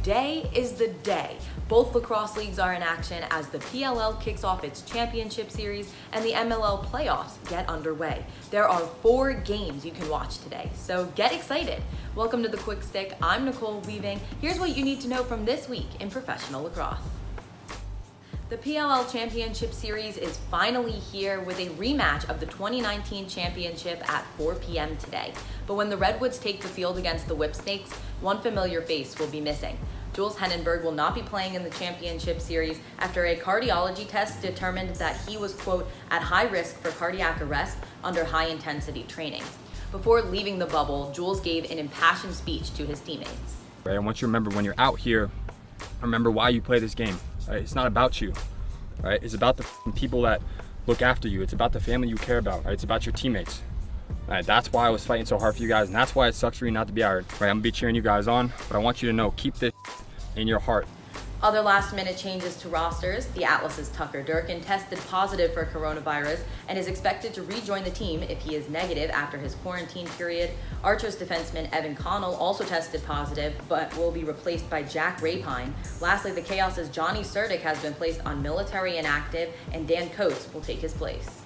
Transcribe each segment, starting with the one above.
today is the day. Both lacrosse leagues are in action as the PLL kicks off its championship series and the MLL Playoffs get underway. There are 4 games you can watch today, so get excited. Welcome to The Quick Stick. I'm Nicole Weaving. Here's what you need to know from this week in professional lacrosse. The PLL Championship Series is finally here with a rematch of the 2019 championship at 4 p.m. today. But when the Redwoods take the field against the Whipsnakes, one familiar face will be missing. Jules Henenberg will not be playing in the championship series after a cardiology test determined that he was, quote, at high risk for cardiac arrest under high-intensity training. Before leaving the bubble, Jules gave an impassioned speech to his teammates. Right, I want you to remember when you're out here, remember why you play this game. Right? It's not about you, right? It's about the people that look after you. It's about the family you care about, right? It's about your teammates. Right? That's why I was fighting so hard for you guys, and that's why it sucks for you not to be out. Right? I'm gonna be cheering you guys on, but I want you to know, keep this in your heart. Other last-minute changes to rosters. The Atlas's Tucker Durkin tested positive for coronavirus and is expected to rejoin the team if he is negative after his quarantine period. Archers defenseman Evan Connell also tested positive, but will be replaced by Jack Rapine. Lastly, the Chaos's Johnny Surdick has been placed on military inactive, and Dan Coates will take his place.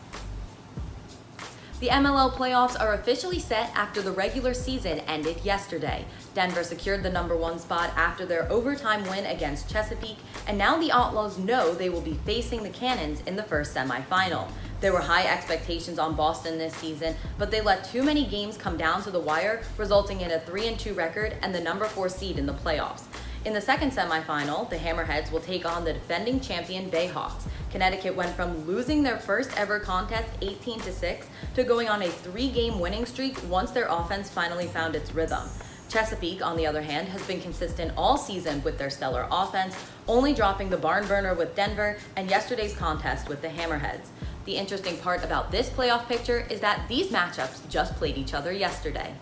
The MLL playoffs are officially set after the regular season ended yesterday. Denver secured the #1 spot after their overtime win against Chesapeake, and now the Outlaws know they will be facing the Cannons in the first semifinal. There were high expectations on Boston this season, but they let too many games come down to the wire, resulting in a 3-2 record and the #4 seed in the playoffs. In the second semifinal, the Hammerheads will take on the defending champion Bayhawks. Connecticut went from losing their first ever contest 18-6 to going on a 3-game winning streak once their offense finally found its rhythm. Chesapeake, on the other hand, has been consistent all season with their stellar offense, only dropping the barn burner with Denver and yesterday's contest with the Hammerheads. The interesting part about this playoff picture is that these matchups just played each other yesterday.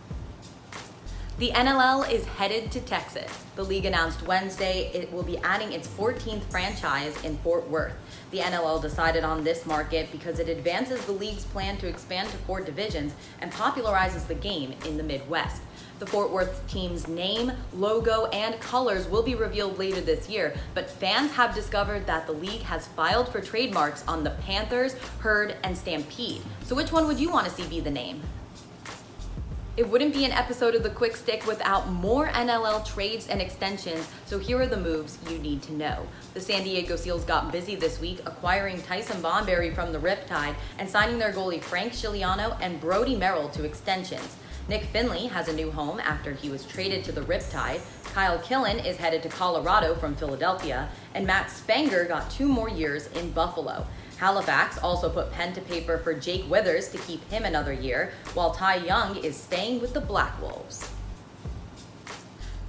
The NLL is headed to Texas. The league announced Wednesday it will be adding its 14th franchise in Fort Worth. The NLL decided on this market because it advances the league's plan to expand to 4 divisions and popularizes the game in the Midwest. The Fort Worth team's name, logo, and colors will be revealed later this year, but fans have discovered that the league has filed for trademarks on the Panthers, Herd, and Stampede. So which one would you want to see be the name? It wouldn't be an episode of The Quick Stick without more NLL trades and extensions, so here are the moves you need to know. The San Diego Seals got busy this week acquiring Tyson Bonberry from the Riptide and signing their goalie Frank Scigliano and Brody Merrill to extensions. Nick Finley has a new home after he was traded to the Riptide. Kyle Killen is headed to Colorado from Philadelphia, and Matt Spanger got 2 more years in Buffalo. Halifax also put pen to paper for Jake Withers to keep him another year, while Ty Young is staying with the Black Wolves.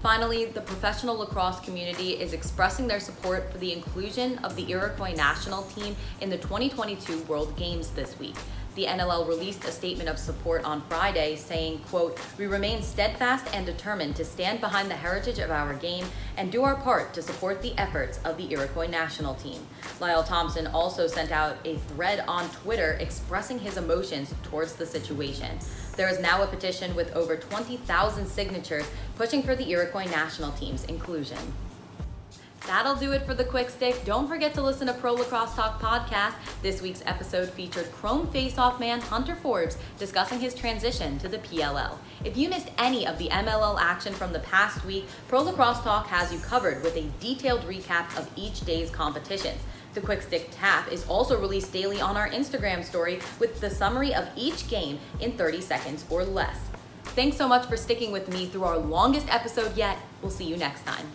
Finally, the professional lacrosse community is expressing their support for the inclusion of the Iroquois Nationals team in the 2022 World Games this week. The NLL released a statement of support on Friday saying, quote, "We remain steadfast and determined to stand behind the heritage of our game and do our part to support the efforts of the Iroquois national team." Lyle Thompson also sent out a thread on Twitter expressing his emotions towards the situation. There is now a petition with over 20,000 signatures pushing for the Iroquois national team's inclusion. That'll do it for The Quick Stick. Don't forget to listen to Pro Lacrosse Talk podcast. This week's episode featured Chrome Face-Off man Hunter Forbes discussing his transition to the PLL. If you missed any of the MLL action from the past week, Pro Lacrosse Talk has you covered with a detailed recap of each day's competitions. The Quick Stick Tap is also released daily on our Instagram story with the summary of each game in 30 seconds or less. Thanks so much for sticking with me through our longest episode yet. We'll see you next time.